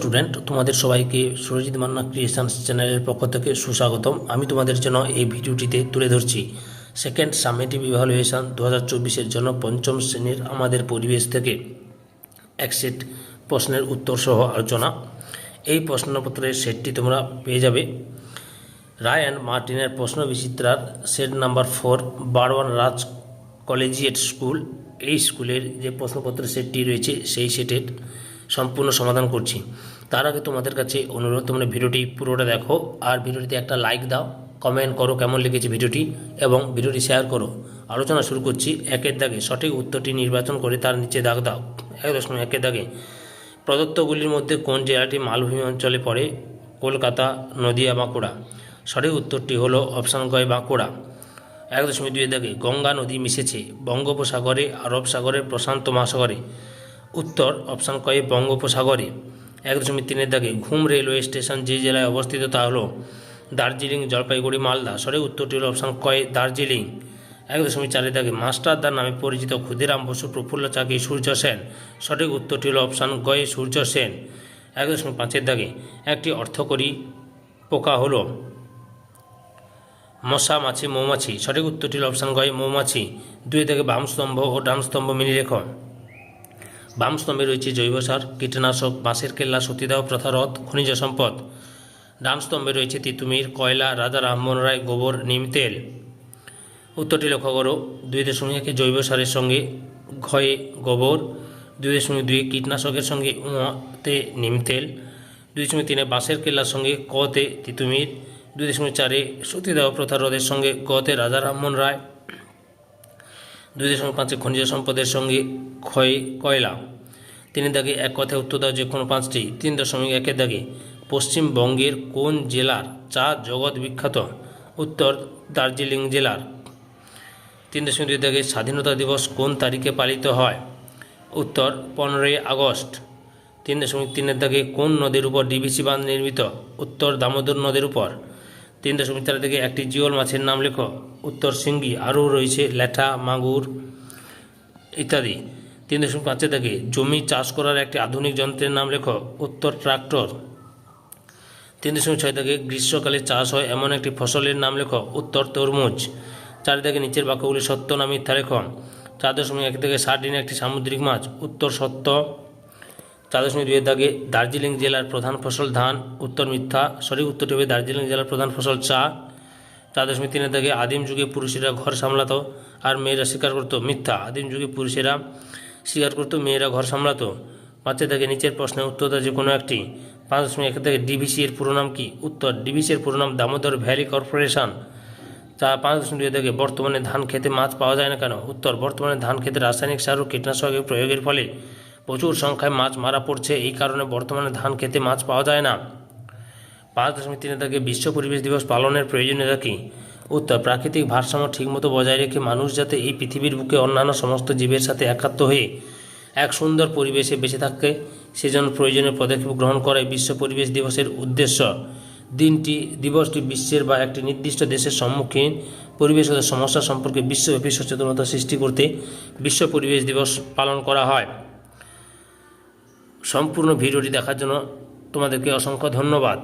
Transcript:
Student, তোমাদের সবাইকে Surajit Manna creations চ্যানেলের পক্ষ থেকে সুস্বাগতম। আমি তোমাদের জন্য এই ভিডিওটিতে তুলে ধরছি সেকেন্ড সামেটিভ ইভ্যালুয়েশন 2024-এর জন্য পঞ্চম শ্রেণীর আমাদের পরিবেশ থেকে এক সেট প্রশ্নের উত্তর সহ আলোচনা। এই প্রশ্নপত্রের সেটটি তোমরা পেয়ে যাবে রায় অ্যান্ড মার্টিনের প্রশ্ন বিচিত্রার সেট নাম্বার 4 বারওয়ান রাজ কলেজিয়েট স্কুল। এই স্কুলের যে প্রশ্নপত্রের সেটটি রয়েছে সেই সেটের সম্পূর্ণ সমাধান করছি। তার আগে তোমাদের কাছে অনুরোধ, তোমরা ভিডিওটি পুরোটা দেখো আর ভিডিওটিতে একটা লাইক দাও, কমেন্ট করো কেমন লেগেছে ভিডিওটি এবং ভিডিওটি শেয়ার করো। আলোচনা শুরু করছি। একের দাগে সঠিক উত্তরটি নির্বাচন করে তার নিচে দাগ দাও। 1.1 দাগে প্রদত্তগুলির মধ্যে কোন জেলাটি মালভূমি অঞ্চলে পড়ে? কলকাতা, নদিয়া, বাঁকুড়া। সঠিক উত্তরটি হলো অপশান গ বাঁকুড়া। 1.2 দাগে গঙ্গা নদী মিশেছে বঙ্গোপসাগরে, আরব সাগরে, প্রশান্ত মহাসাগরে। উত্তর অপশান ক বঙ্গোপসাগরে। 1.3 দাগে ঘুম রেলওয়ে স্টেশন যে জেলায় অবস্থিত তা হলো দার্জিলিং, জলপাইগুড়ি, মালদা। সঠিক উত্তরটি হলো অপশান ক দার্জিলিং। 1.4 দাগে মাস্টারদার নামে পরিচিত ক্ষুদিরাম বসু, প্রফুল্ল চাকি, সূর্য সেন। সঠিক উত্তরটি হলো অপশান গ সূর্য সেন। 1.5 দাগে একটি অর্থকরী পোকা হলো মশা, মাছি, মৌমাছি। সঠিক উত্তরটি হলো অপশান গ মৌমাছি। 2 দাগে বাম স্তম্ভ ও ডান স্তম্ভ মিলিয়ে লেখ। বাম স্তম্ভে রয়েছে জৈব সার, কীটনাশক, বাঁশের কেল্লা, সতীদাহ প্রথা রথ, খনিজ সম্পদ। ডান স্তম্ভে রয়েছে তিতুমির, কয়লা, রাজা রামমোহন রায়, গোবর, নিম তেল। উত্তরটি লক্ষ্য করো। 2.1 জৈব সারের সঙ্গে ঘয়ে গোবর। 2.2 কীটনাশকের সঙ্গে তে নিম তেল। 2.3 বাঁশের কেল্লার সঙ্গে কতে তিতুমির। 2.4 সতীদাহ প্রথা রথের সঙ্গে গতে রাজা রামমোহন রায়। 2.5 খনিজ সম্পদের সঙ্গে ক্ষয় কয়লা। 3 দাগে এক কথায় উত্তর দাও যে কোনো 5টি। 3.1 দাগে পশ্চিমবঙ্গের কোন জেলার চা জগৎ বিখ্যাত? উত্তর দার্জিলিং জেলার। 3.2 দাগে স্বাধীনতা দিবস কোন তারিখে পালিত হয়? উত্তর 15 আগস্ট। 3.3 দাগে কোন নদীর উপর ডিভিসি বাঁধ নির্মিত? উত্তর দামোদর নদীর উপর। 3.4 দাগে একটি জিওল মাছের নাম লেখো। উত্তর শিঙ্গি। আরও রয়েছে ল্যাঠা, মাগুর ইত্যাদি। 3.5 দাগে জমি চাষ করার একটি আধুনিক যন্ত্রের নাম লেখো। উত্তর ট্রাক্টর। 3.6 দাগে গ্রীষ্মকালে চাষ হয় এমন একটি ফসলের নাম লেখো। উত্তর তরমুজ। 4 দাগে নিচের বাক্যগুলি সত্য না মিথ্যা লেখো। 4.1 দাগে সার্ডিন একটি সামুদ্রিক মাছ। উত্তর সত্য। 4.2 দাগে দার্জিলিং জেলার প্রধান ফসল ধান। উত্তর মিথ্যা। সঠিক উত্তরটি হবে দার্জিলিং জেলার প্রধান ফসল চা। 4.3 দাগে আদিম যুগে পুরুষেরা ঘর সামলাতো আর মেয়েরা শিকার করতো। মিথ্যা। আদিম যুগে পুরুষেরা শিকার করতো, মেয়েরা ঘর সামলাতো। 5 দাগে নিচের প্রশ্নের উত্তর দাও যে কোনো একটি। 5.1 দাগে ডিভিসি এর পুরো নাম কি? উত্তর ডিভিসি এর পুরো নাম দামোদর ভ্যালি কর্পোরেশন। 5.2 দাগে বর্তমানে ধান খেতে মাছ পাওয়া যায় না কেন? উত্তর বর্তমানে ধান খেতে রাসায়নিক সার ও কীটনাশকের প্রয়োগের ফলে প্রচুর সংখ্যায় মাছ মারা পড়ছে, এই কারণে বর্তমানে ধান খেতে মাছ পাওয়া যায় না। 5.3 দাগে বিশ্ব পরিবেশ দিবস পালনের প্রয়োজনীয়তা কী? উত্তর প্রাকৃতিক ভারসাম্য ঠিকমতো বজায় রেখে মানুষ যাতে এই পৃথিবীর বুকে অন্যান্য সমস্ত জীবের সাথে একাত্ম হয়ে এক সুন্দর পরিবেশে বেঁচে থাকে সেজন্য প্রয়োজনীয় পদক্ষেপ গ্রহণ করাই বিশ্ব পরিবেশ দিবসের উদ্দেশ্য। দিবসটি বিশ্বের বা একটি নির্দিষ্ট দেশের সম্মুখীন পরিবেশগত সমস্যা সম্পর্কে বিশ্বব্যাপী সচেতনতা সৃষ্টি করতে বিশ্ব পরিবেশ দিবস পালন করা হয়। সম্পূর্ণ ভিডিওটি দেখার জন্য তোমাদেরকে অসংখ্য ধন্যবাদ।